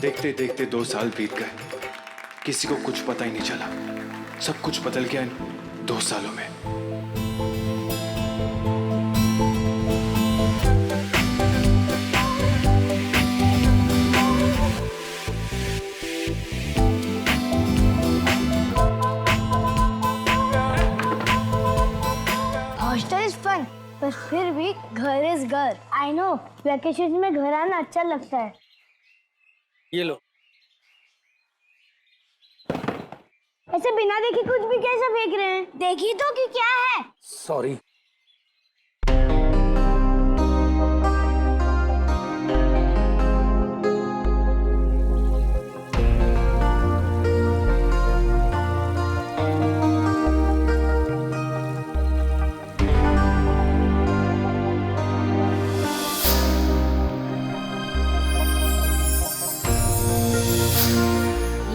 देखते देखते 2 साल बीत गए, किसी को कुछ पता ही नहीं चला। सब कुछ बदल गया इन 2 सालों में। हॉस्टल इज फन, पर फिर भी घर इज घर। आई नो, वेकेशन में घर आना अच्छा लगता है। ये लो। ऐसे बिना देखे कुछ भी कैसे फेंक रहे हैं? देखी तो कि क्या है? सॉरी।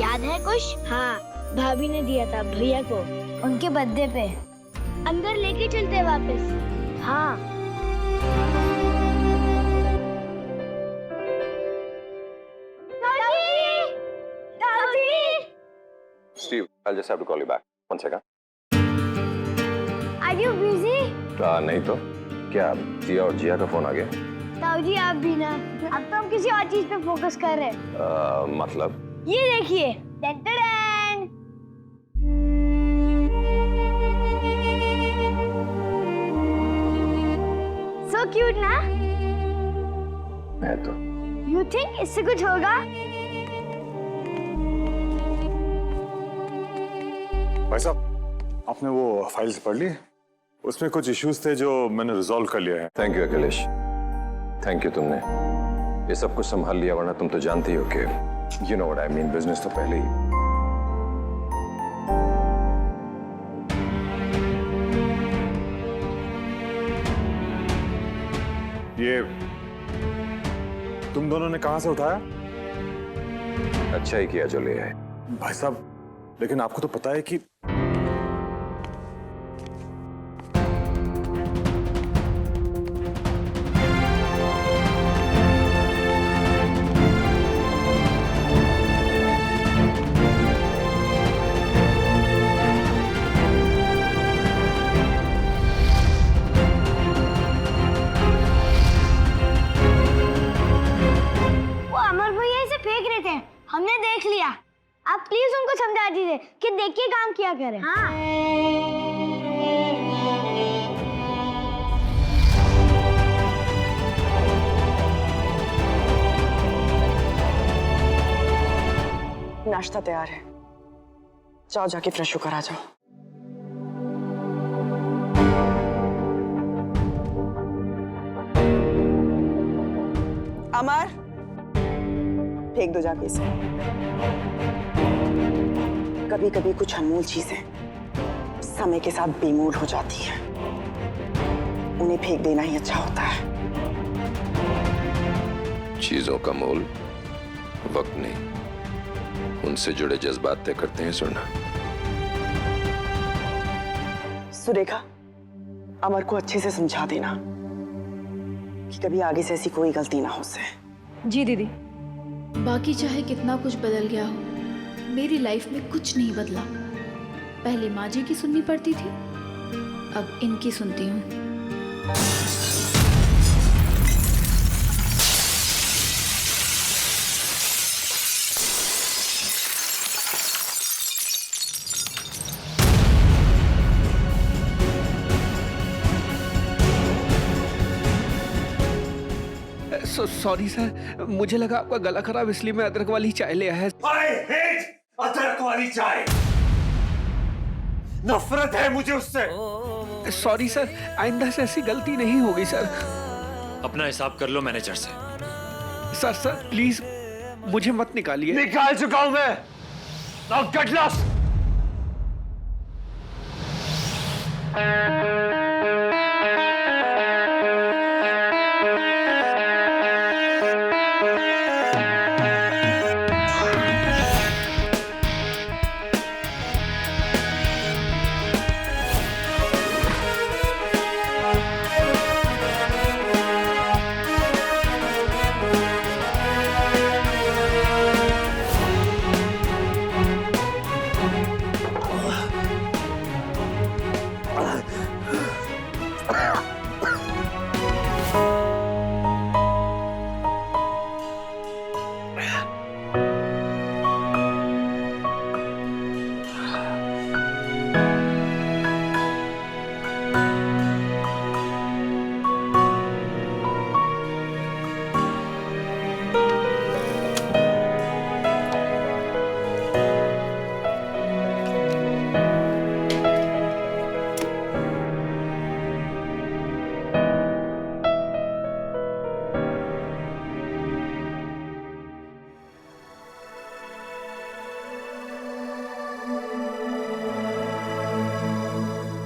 याद है कुछ? हाँ, भाभी ने दिया था भैया को उनके बर्थडे पे। अंदर लेके चलते वापस। हाँ। Steve, I'll just have to call you back. 1 second. Are you busy? नहीं तो क्या जिया और जिया का फोन आ गया? ताऊ जी आप भी ना, अब तो हम किसी और चीज पे फोकस कर रहे हैं। मतलब ये देखिए, डन-डन-डन। So cute ना? है तो। You think इससे कुछ होगा? भाई साहब, आपने वो फाइल्स पढ़ ली? उसमें कुछ इश्यूज थे जो मैंने रिजॉल्व कर लिया है। Thank you Akhilesh, thank you. तुमने ये सब कुछ संभाल लिया, वरना तुम तो जानती हो कि you know what I mean, business तो पहले ही। ये तुम दोनों ने कहां से उठाया? अच्छा ही किया जो ले आए। भाई साहब, लेकिन आपको तो पता है कि हमने देख लिया। आप प्लीज उनको समझा दीजिए कि देख के काम किया करें। हाँ। नाश्ता तैयार है, जाओ जाके फ्रेश होकर आ जाओ। अमर, फेंक दो जाके इसे। कभी कभी कुछ अनमोल चीजें समय के साथ बेमोल हो जाती है, उन्हें फेंक देना ही अच्छा होता है। चीजों का मोल वक्त नहीं, उनसे जुड़े जज्बात तय करते हैं। सुनना सुरेखा, अमर को अच्छे से समझा देना कि कभी आगे से ऐसी कोई गलती ना हो उसे। जी दीदी। बाकी चाहे कितना कुछ बदल गया हो, मेरी लाइफ में कुछ नहीं बदला। पहले माँ जी की सुननी पड़ती थी, अब इनकी सुनती हूँ। सॉरी सर, मुझे लगा आपका गला खराब, इसलिए मैं अदरक वाली चाय ले आया। I hate अदरक वाली चाय। नफरत है मुझे उससे। सॉरी सर, आइंदा से ऐसी गलती नहीं होगी सर। अपना हिसाब कर लो मैनेजर से। सर सर प्लीज मुझे मत निकालिए। निकाल चुका हूं मैं। Now get lost।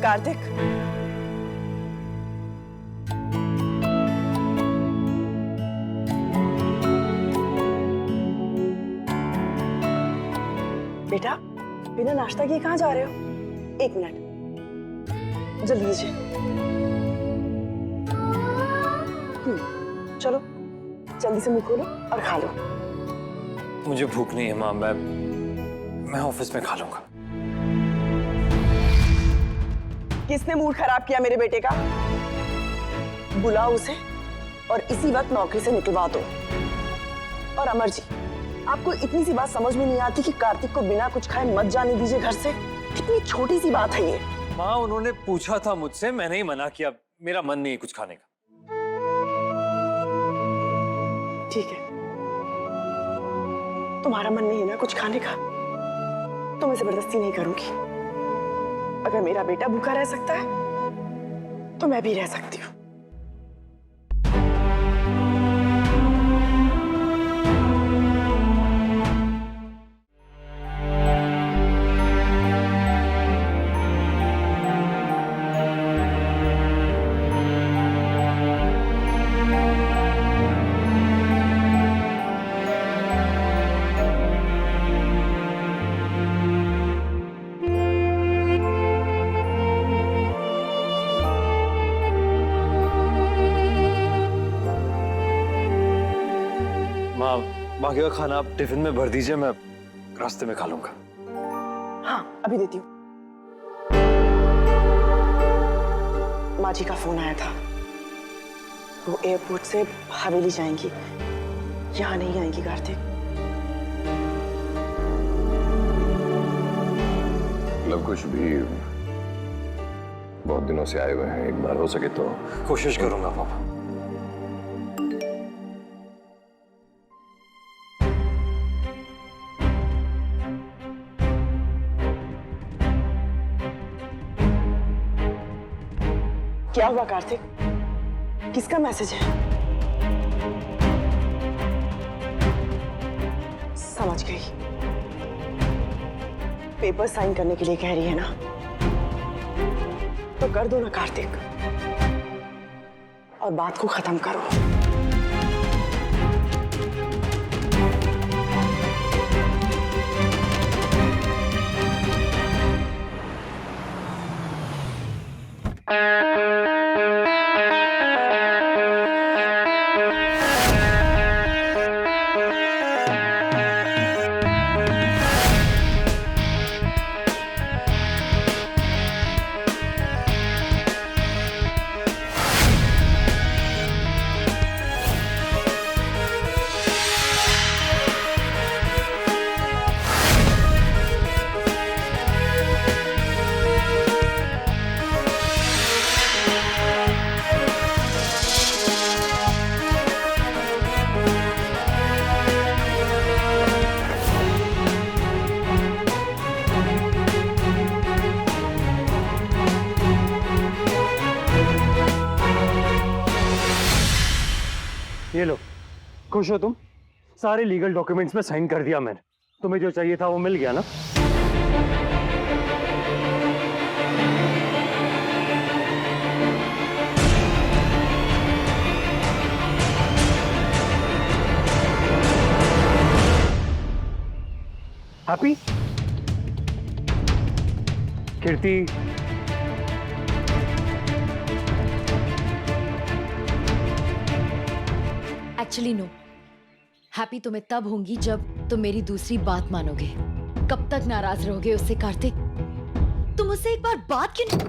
कार्तिक, बेटा बिना नाश्ता किए कहाँ जा रहे हो? 1 मिनट, जल्दी लीजिए। चलो जल्दी से मुंह खोलो और खा लो। मुझे भूख नहीं है माँ, मैं ऑफिस में खा लूंगा। किसने मूड खराब किया मेरे बेटे का? बुलाओ उसे और इसी वक्त नौकरी से निकलवा दो। और अमर जी, आपको इतनी सी बात समझ में नहीं आती कि कार्तिक को बिना कुछ खाए मत जाने दीजिए घर से? कितनी छोटी सी बात है ये। माँ, उन्होंने पूछा था मुझसे, मैंने ही मना किया। मेरा मन नहीं है कुछ खाने का। ठीक है, तुम्हारा मन नहीं है ना कुछ खाने का, तो मैं जबरदस्ती नहीं करूंगी। अगर मेरा बेटा भूखा रह सकता है तो मैं भी रह सकती हूँ। बाकी का खाना आप टिफिन में भर दीजिए, मैं रास्ते में खा लूंगा। हाँ, अभी देती हूँ। माँ जी का फोन आया था, वो एयरपोर्ट से हवेली जाएंगी, यहाँ नहीं आएंगी कार्तिक। लवकुश भी बहुत दिनों से आए हुए हैं, एक बार हो सके तो कोशिश करूंगा पापा। क्या हुआ कार्तिक? किसका मैसेज है? समझ गई, पेपर साइन करने के लिए कह रही है ना, तो कर दो ना कार्तिक, और बात को खत्म करो। ये लो, खुश हो तुम? सारे लीगल डॉक्यूमेंट्स में साइन कर दिया मैंने। तुम्हें जो चाहिए था वो मिल गया ना? हैप्पी? कीर्ति, एक्चुअली नो, हैप्पी तुम्हें तब होंगी जब तुम मेरी दूसरी बात मानोगे। कब तक नाराज रहोगे उससे कार्तिक? तुम उससे एक बार बात क्यों नहीं?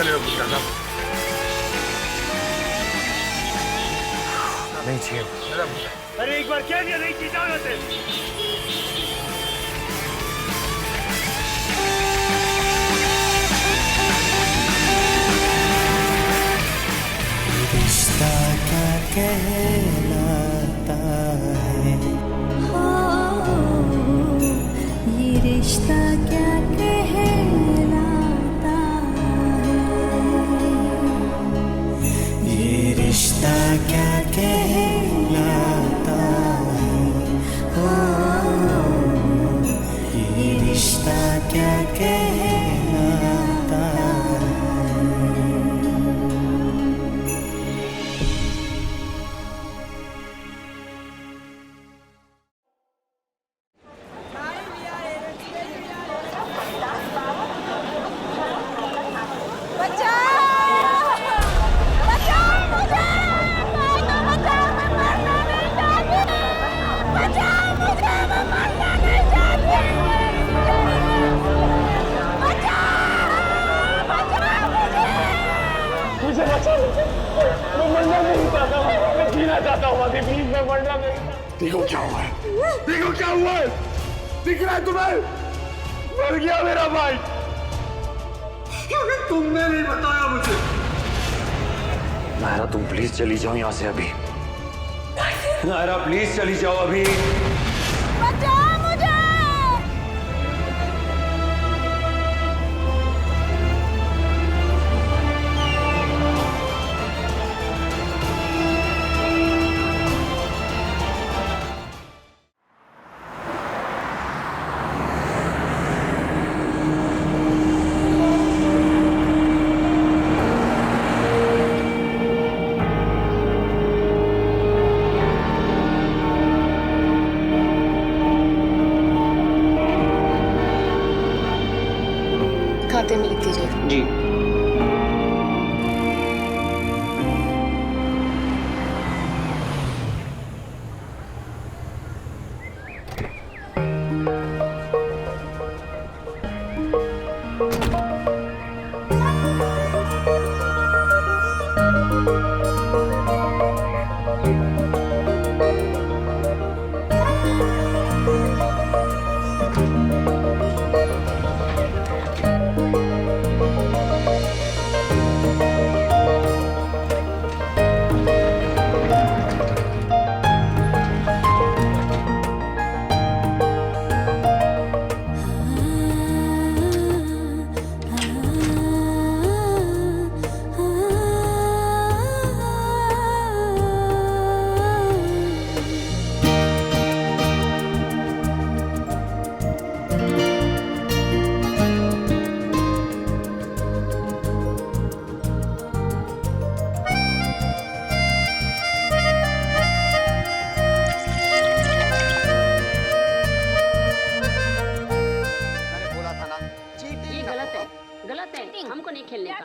चलेगा गुप्ता साहब। नहीं चाहिए। अरे एक बार क्या नहीं की इजाजत है। रिश्ता क्या कहलाता है, ये रिश्ता क्या कहलाता है, ये रिश्ता क्या कहलाता है, ये रिश्ता क्या कहलाता है। देखो क्या हुआ है, देखो क्या हुआ है, दिख रहा है तुम्हें? मर गया मेरा भाई। तुमने नहीं बताया मुझे। नायरा तुम प्लीज चली जाओ यहाँ से अभी। नायरा प्लीज चली जाओ अभी। बचाओ मुझे। खाते में लिख दीजिए। जी। हमको नहीं खेलने का।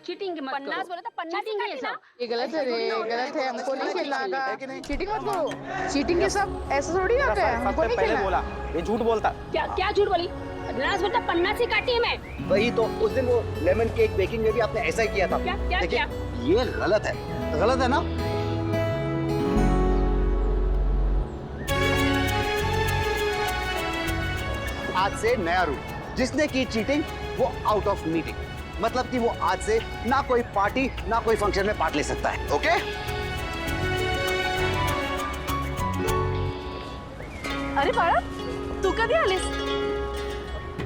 चीटिंग की मत करो। बोला था पन्ना चीटिंग काटी ना। ये गलत है रे, गलत है, हमको नहीं खेलना का। चीटिंग मत करो। चीटिंग के सब ऐसे थोड़ी होता है, हमको नहीं खेलना। बोला ये झूठ बोलता। क्या झूठ बोली? राज बेटा पन्ना से काटी है मैं। वही तो उस दिन वो लेमन केक बेकिंग में भी आपने ऐसा ही किया था। क्या ये गलत है ना? आज से नया रूल, जिसने की चीटिंग वो आउट ऑफ मीटिंग, मतलब कि वो आज से ना कोई पार्टी ना कोई फंक्शन में पार्ट ले सकता है। ओके? अरे बाळा, तू कधी आलीस?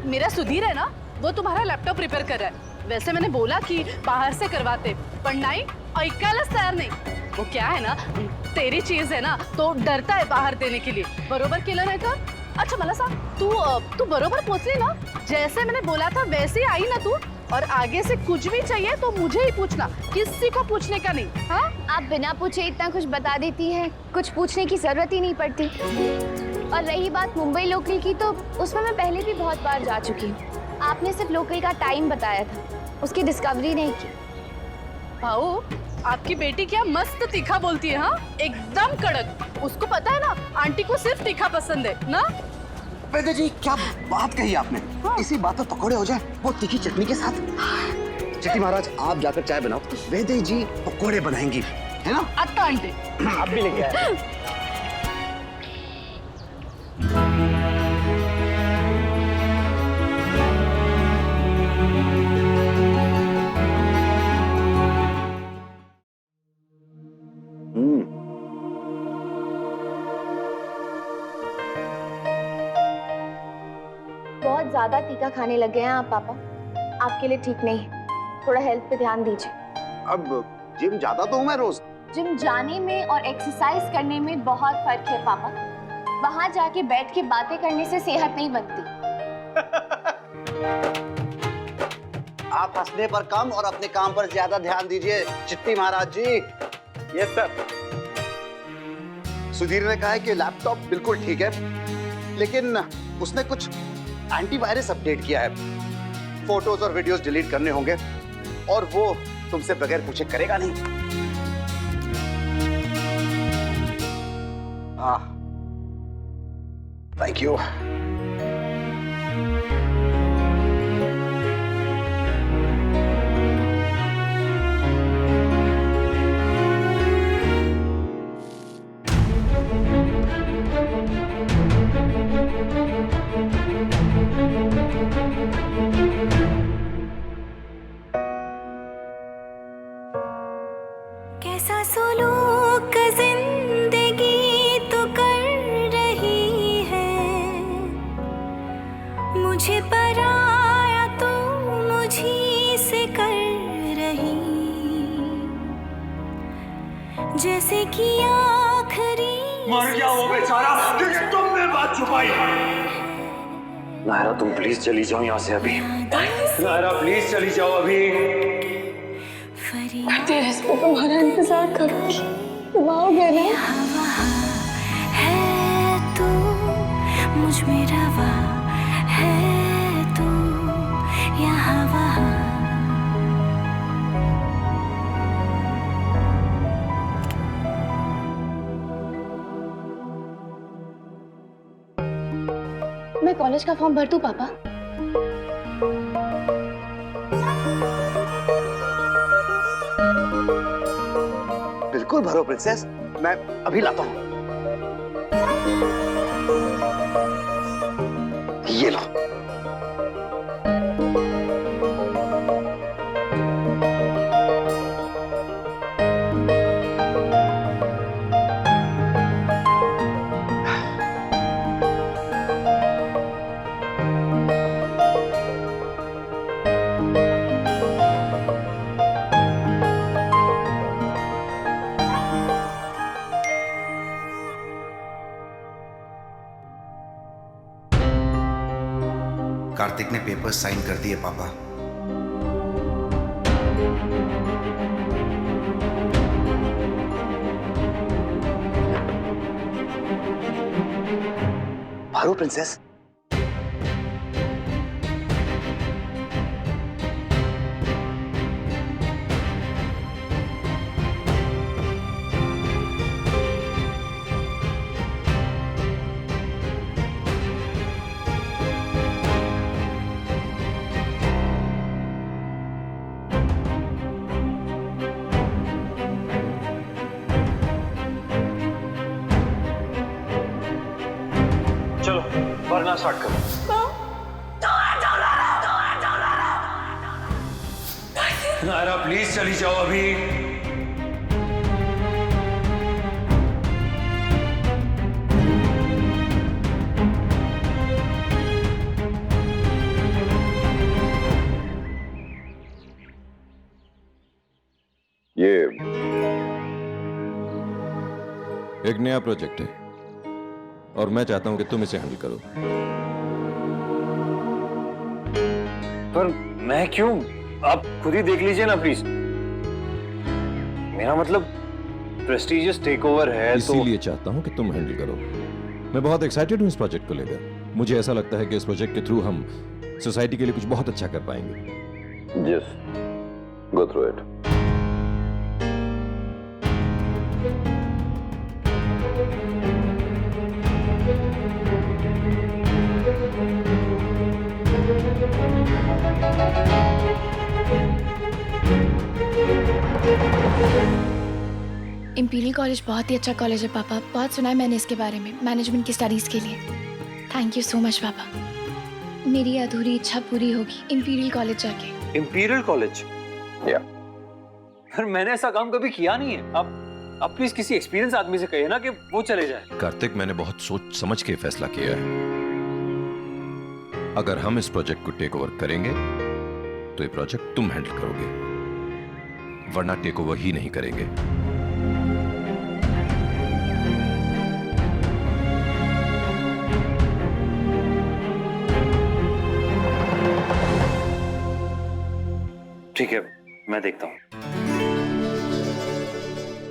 मेरा सुधीर है ना, वो तुम्हारा लैपटॉप रिपेयर कर रहा है। वैसे मैंने बोला कि बाहर से करवाते, पर नहीं, ऐकायलाच तयार नहीं। वो क्या है ना, तेरी चीज है ना, तो डरता है बाहर देने के लिए। बरोबर केलं नाही तर? अच्छा मला सांग, तू बरोबर पोचली ना? जैसे मैंने बोला था वैसे ही आई ना तू? और आगे से कुछ भी चाहिए तो मुझे ही पूछना, किसी को पूछने का नहीं। हाँ? आप बिना पूछे इतना कुछ बता देती हैं, कुछ पूछने की जरूरत ही नहीं पड़ती। और रही बात मुंबई लोकल की, तो उसमें मैं पहले भी बहुत बार जा चुकी हूँ। आपने सिर्फ लोकल का टाइम बताया था, उसकी डिस्कवरी नहीं की। भाऊ, आपकी बेटी क्या मस्त तीखा बोलती है। हाँ, एकदम कड़क। उसको पता है ना, आंटी को सिर्फ तीखा पसंद है ना। वैद्य जी, क्या बात कही आपने? हाँ। इसी बात पर पकौड़े हो जाए, वो तीखी चटनी के साथ। चिट्टी महाराज आप जाकर चाय बनाओ, वैदेही जी पकोड़े बनाएंगी, है ना? अत्ता आंटी आप भी लेके आए। बहुत ज्यादा तीखा खाने लगे हैं आप पापा, आपके लिए ठीक नहीं। थोड़ा हेल्थ पे ध्यान दीजिए। अब जिम जाता तो हूँ मैं रोज। जिम जाने में और एक्सरसाइज करने में बहुत फर्क है पापा। वहां जाके बैठ के बातें करने से सेहत नहीं बनती। आप हंसने पर कम और अपने काम पर ज्यादा ध्यान दीजिए चिट्टी महाराज जी। Yes sir. सुधीर ने कहा है कि लैपटॉप बिल्कुल ठीक है, लेकिन उसने कुछ एंटीवायरस अपडेट किया है। फोटोज और वीडियोस डिलीट करने होंगे और वो तुमसे बगैर पूछे करेगा नहीं। Thank you. कैसा सुलूक जिंदगी तो कर रही है, मुझे पराया तो मुझी से कर रही, जैसे कि आखिरी मर गया वो बेचारा क्योंकि तुमने बात छुपाई। नायरा तुम प्लीज चली जाओ यहाँ से अभी। नायरा प्लीज चली जाओ अभी। तेरे से तुम्हारा इंतजार करूंगी, तुम आओगे ना? है तू मुझ में रवा, है तू यहाँ वहाँ। मैं कॉलेज का फॉर्म भर दूं पापा? बिल्कुल भरो प्रिंसेस, मैं अभी लाता हूँ। ये लो। कार्तिक ने पेपर्स साइन कर दिए पापा। भरो प्रिंसेस। चलो भरना स्टार्ट करो। नायरा प्लीज चली जाओ अभी। ये एक नया प्रोजेक्ट है और मैं चाहता हूं कि तुम इसे हैंडल करो। पर मैं क्यों? आप खुद ही देख लीजिए ना प्लीज। मेरा मतलब प्रेस्टिजियस टेकओवर है तो इसीलिए चाहता हूं कि तुम हैंडल करो। मैं बहुत एक्साइटेड हूं इस प्रोजेक्ट को लेकर। मुझे ऐसा लगता है कि इस प्रोजेक्ट के थ्रू हम सोसाइटी के लिए कुछ बहुत अच्छा कर पाएंगे। Yes, go through it. Imperial college बहुत ही अच्छा कॉलेज है पापा, बहुत सुना है मैंने इसके बारे में, मैनेजमेंट की स्टडीज के लिए। थैंक यू सो मच पापा, मेरी अधूरी इच्छा पूरी होगी इंपीरियल कॉलेज जाके। Imperial college? यार मैंने ऐसा काम कभी किया नहीं है। आप प्लीज किसी एक्सपीरियंस आदमी से कहिए ना कि वो चले जाए। कार्तिक, मैंने बहुत सोच समझ के फैसला किया है। अगर हम इस प्रोजेक्ट को टेक ओवर करेंगे तो ये प्रोजेक्ट तुम हैंडल करोगे, वरना टेक ओवर ही नहीं करेंगे। ठीक है, मैं देखता हूँ।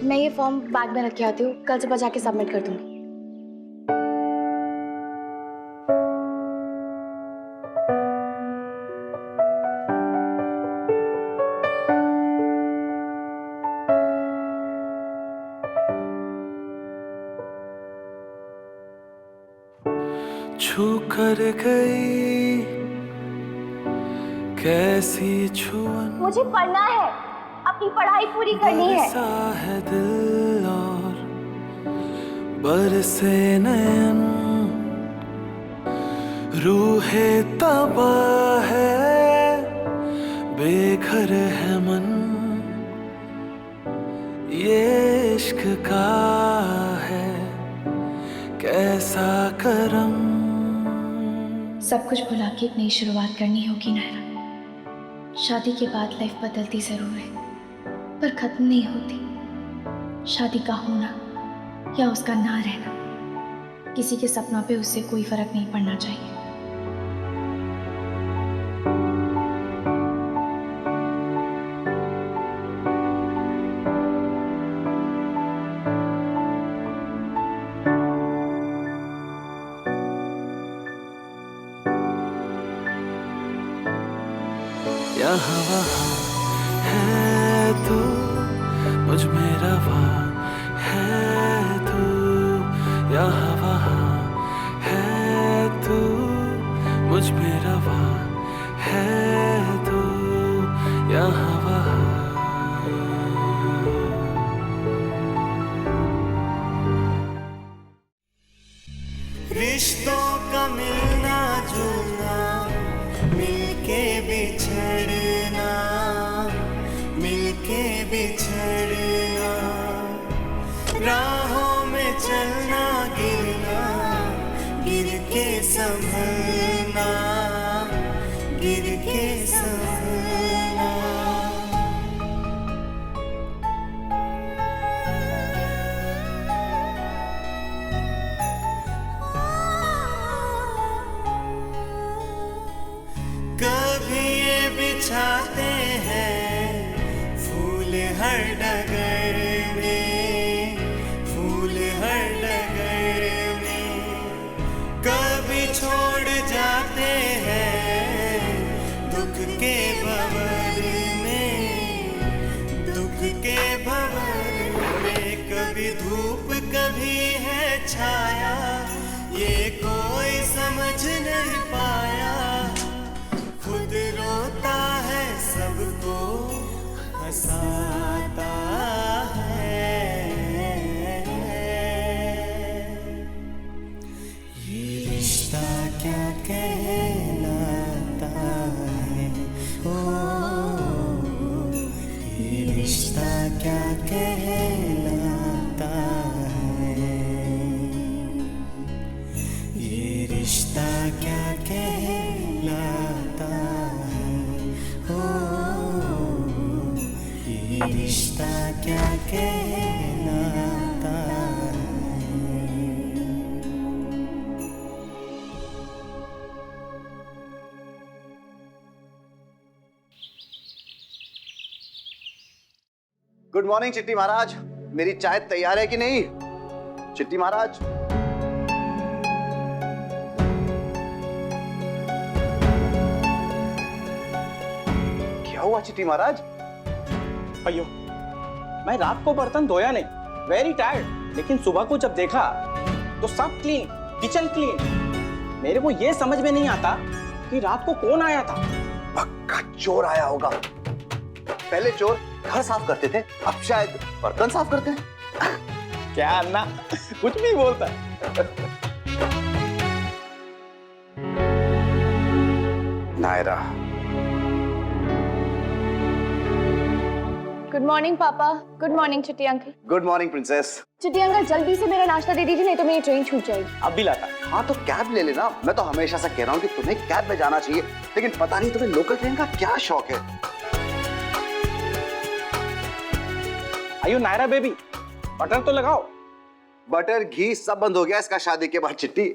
मैं ये फॉर्म बैग में रख के आती हूँ, कल सुबह जाके सबमिट कर दूंगी। छू कर गई कैसी छुअन, मुझे पढ़ना है, अपनी पढ़ाई पूरी करनी है। बरसा है दिल और बरसे नयन, रूहे तबाह है बेघर है मन, ये इश्क का है कैसा करम। सब कुछ भुला के एक नई शुरुआत करनी होगी नायरा। शादी के बाद लाइफ बदलती जरूर है, पर खत्म नहीं होती। शादी का होना या उसका ना रहना, किसी के सपनों पे उससे कोई फर्क नहीं पड़ना चाहिए। यहाँ वहाँ है तू, मुझ में रवा है तू। यहाँ वहाँ है तू, मुझ में रवा है तू। यहाँ वहाँ रिश्तों का मिलना जुलना, मिलके बिछड़ना, मिलके बिछड़ना, राहों में चलना गिरना, गिर के संभलना, गिर के संभलना। कभी ये बिछाते हैं फूल हर डगर में, फूल हर डगर में। कभी छोड़ जाते हैं दुख के भंवर में, दुख के भंवर में। कभी धूप कभी है छाया, ये कोई समझ नहीं पाया। खुद रोता है सबको हंसाता है। ये रिश्ता क्या कहलाता है, ओ ये रिश्ता क्या कहलाता है, ये रिश्ता क्या कहलाता है, ओ ये रिश्ता क्या कहलाता है। गुड मॉर्निंग चिट्टी महाराज, मेरी चाय तैयार है कि नहीं? चिट्टी महाराज, क्या हुआ चिट्टी महाराज? अयो, मैं रात को बर्तन धोया नहीं, वेरी टायर्ड। लेकिन सुबह को जब देखा तो सब क्लीन, किचन क्लीन। मेरे को ये समझ में नहीं आता कि रात को कौन आया था। पक्का चोर आया होगा। पहले चोर घर साफ करते थे, अब शायद बर्तन साफ करते हैं। क्या अन्ना, कुछ भी बोलता है। नायरा, गुड मॉर्निंग पापा। गुड मॉर्निंग चिट्टी अंकल। Good morning princess. चिट्टी अंकल जल्दी से मेरा नाश्ता दे दीजिए, नहीं तो मेरी ट्रेन छूट जाएगी। अब भी लाता। हाँ तो कैब ले लेना। मैं तो हमेशा से कह रहा हूँ कि तुम्हें कैब में जाना चाहिए, लेकिन पता नहीं तुम्हें लोकल ट्रेन का क्या शौक है। आयु नायरा बेबी, बटर तो लगाओ। बटर घी सब बंद हो गया इसका शादी के बाद चिट्टी।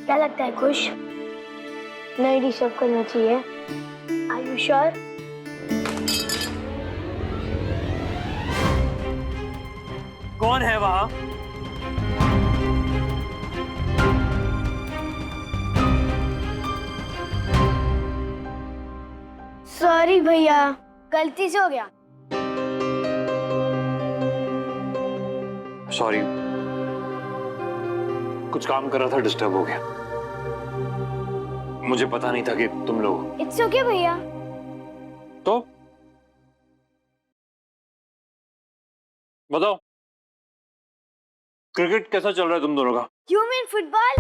क्या लगता है खुश? नहीं डिस्टर्ब करना चाहिए। Are you sure? कौन है वहां? सॉरी भैया, गलती से हो गया। सॉरी, कुछ काम कर रहा था, डिस्टर्ब हो गया। मुझे पता नहीं था कि तुम लोग। इट्स ओके भैया। तो बताओ, क्रिकेट कैसा चल रहा है तुम दोनों का? You mean football?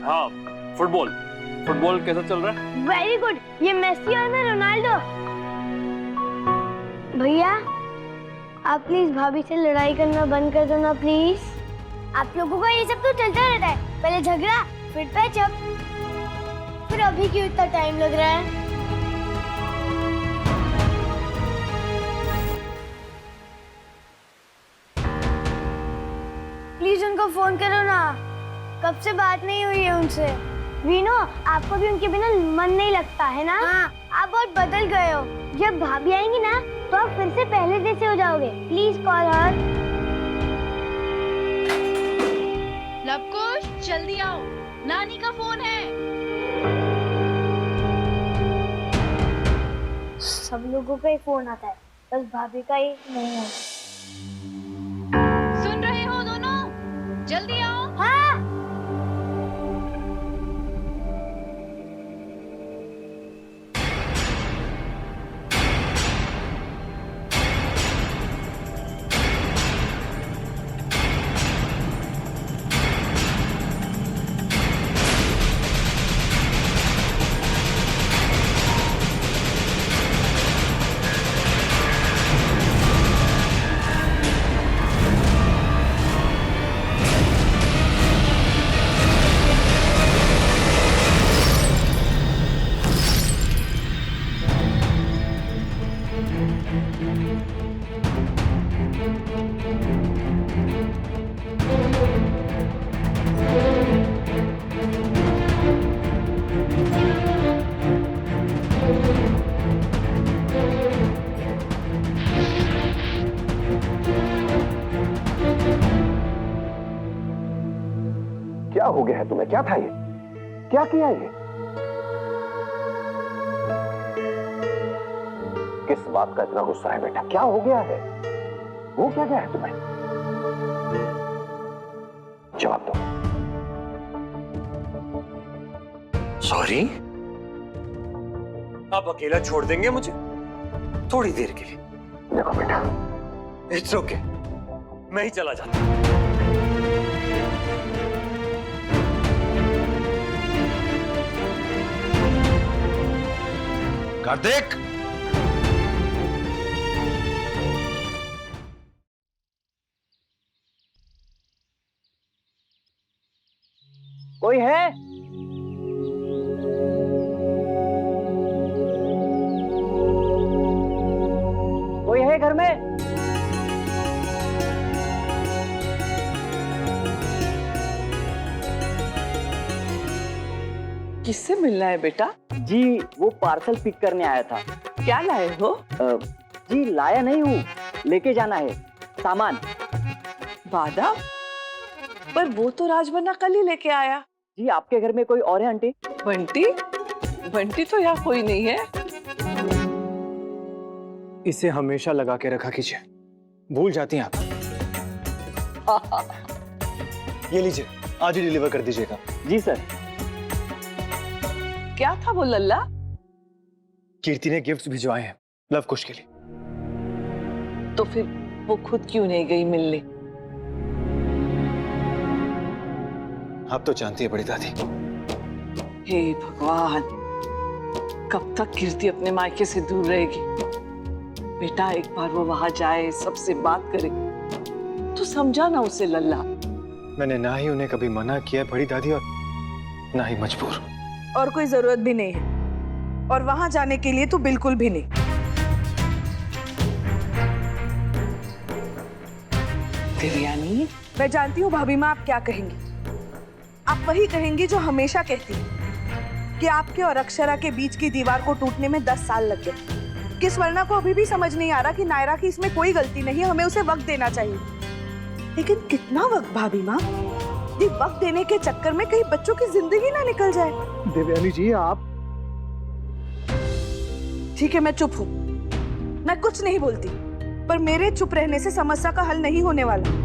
हाँ, फुटबॉल। फुटबॉल कैसा चल रहा है? Very good. ये मेसी और मैं रोनाल्डो। भैया आप प्लीज भाभी से लड़ाई करना बंद कर दो ना प्लीज। आप लोगों का ये सब तो चलता रहता है, पहले झगड़ा फिर पैचअप, फिर अभी क्यों इतना टाइम लग रहा है? प्लीज उनको फोन करो ना, कब से बात नहीं हुई है उनसे। वीनो, आपको भी उनके बिना मन नहीं लगता है ना? हाँ, आप बहुत बदल गए हो। जब भाभी आएंगी ना तो आप फिर से पहले जैसे हो जाओगे। Please call her. लवकुश जल्दी आओ, नानी का फोन है। सब लोगों का ही फोन आता है, बस भाभी का ही नहीं है। सुन रहे हो दोनों? जल्दी आओ। हाँ। क्या हो गया है तुम्हें? क्या था ये? क्या किया ये? किस बात का इतना गुस्सा है बेटा? क्या हो गया है? वो क्या गया है तुम्हें? जवाब दो। सॉरी। आप अकेला छोड़ देंगे मुझे थोड़ी देर के लिए? देखो बेटा, इट्स ओके, मैं ही चला जाता हूं। कार्तिक! कोई है? कोई है घर में? किससे मिलना है बेटा? जी वो पार्सल पिक करने आया था। क्या लाए हो? जी लाया नहीं हूँ, लेके जाना है सामान। बादाम? पर वो तो राजबन्ना कल ही लेके आया। जी आपके घर में कोई और है आंटी? बंटी? बंटी तो यहाँ कोई नहीं है। इसे हमेशा लगा के रखा कीजिए, भूल जाती हैं आप। ये लीजिए, आज ही डिलीवर कर दीजिएगा। जी सर। क्या था वो लल्ला? कीर्ति ने गिफ्ट्स भिजवाए हैं लव कुश के लिए। तो फिर वो खुद क्यों नहीं गई मिलने? आप तो जानती है बड़ी दादी। हे भगवान, कब तक कीर्ति अपने मायके से दूर रहेगी? बेटा एक बार वो वहां जाए, सबसे बात करे, तो समझा ना उसे लल्ला। मैंने ना ही उन्हें कभी मना किया बड़ी दादी, और ना ही मजबूर। और कोई जरूरत भी नहीं है, और वहां जाने के लिए तो बिल्कुल भी नहीं। देवयानी, मैं जानती हूँ भाभी माँ आप क्या कहेंगी। आप वही कहेंगी जो हमेशा कहती है कि आपके और अक्षरा के बीच की दीवार को टूटने में 10 साल लग गए। कि स्वर्णा को अभी भी समझ नहीं आ रहा कि नायरा की इसमें कोई गलती नहीं है, हमें उसे वक्त देना चाहिए। लेकिन कितना वक्त भाभी माँ? ये वक्त देने के चक्कर में कहीं बच्चों की जिंदगी ना निकल जाए। देवयानी जी आप। ठीक है मैं चुप हूँ, मैं कुछ नहीं बोलती, पर मेरे चुप रहने से समस्या का हल नहीं होने वाला।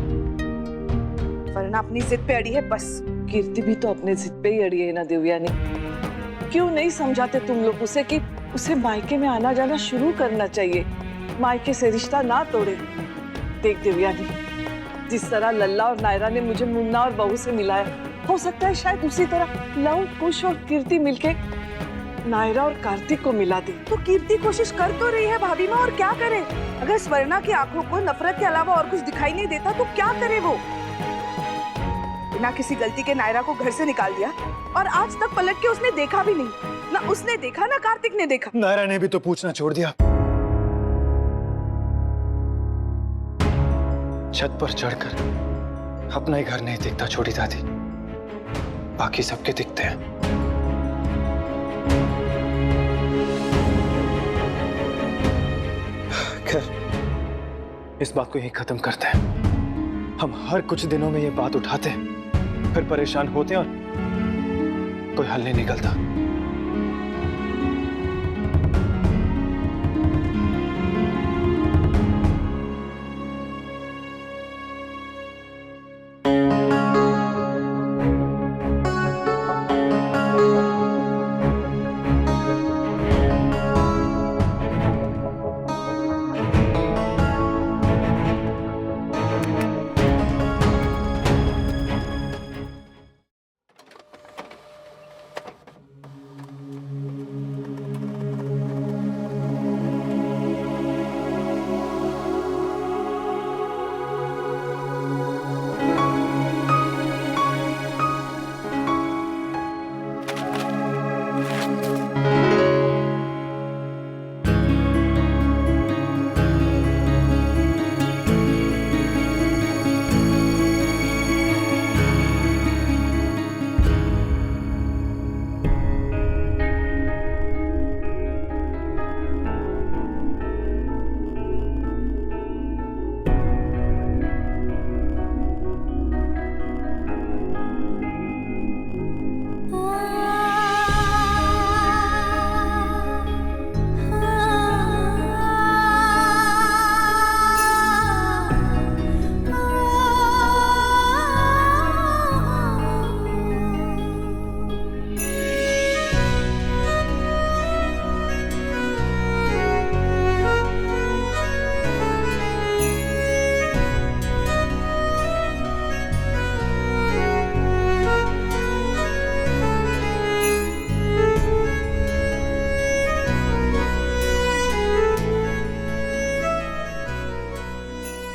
वरना अपनी जिद पे अड़ी है बस। कीर्ति भी तो अपने जिद पे ही अड़ी है ना देवयानी। क्यों नहीं समझाते तुम लोग उसे कि उसे मायके में आना जाना शुरू करना चाहिए, मायके से रिश्ता ना तोड़े। देख देवयानी, जिस तरह लल्ला और नायरा ने मुझे मुन्ना और बहू से मिलाया, हो सकता है शायद उसी तरह लव, कुश और कीर्ति मिलके नायरा और कार्तिक को मिला दे। तो कीर्ति कोशिश कर तो रही है भाभी माँ, और क्या करे? अगर स्वर्णा की आंखों को नफरत के अलावा और कुछ दिखाई नहीं देता तो क्या करे वो? बिना किसी गलती के नायरा को घर से निकाल दिया, और आज तक पलट के उसने देखा भी नहीं। ना उसने देखा ना कार्तिक ने देखा। नायरा ने भी तो पूछना छोड़ दिया। छत पर चढ़कर अपना ही घर नहीं दिखता छोटी दादी, बाकी सबके दिखते हैं। खैर, इस बात को यही खत्म करते हैं। हम हर कुछ दिनों में ये बात उठाते हैं, फिर परेशान होते हैं और कोई हल नहीं निकलता।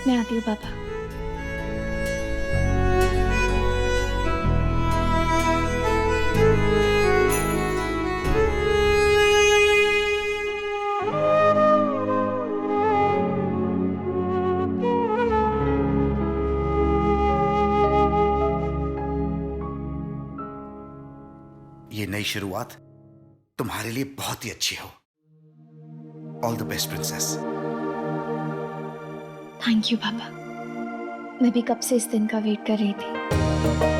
मैं आती हूँ पापा। नई शुरुआत तुम्हारे लिए बहुत ही अच्छी हो। All the best princess. Thank you पापा। मैं भी कब से इस दिन का वेट कर रही थी।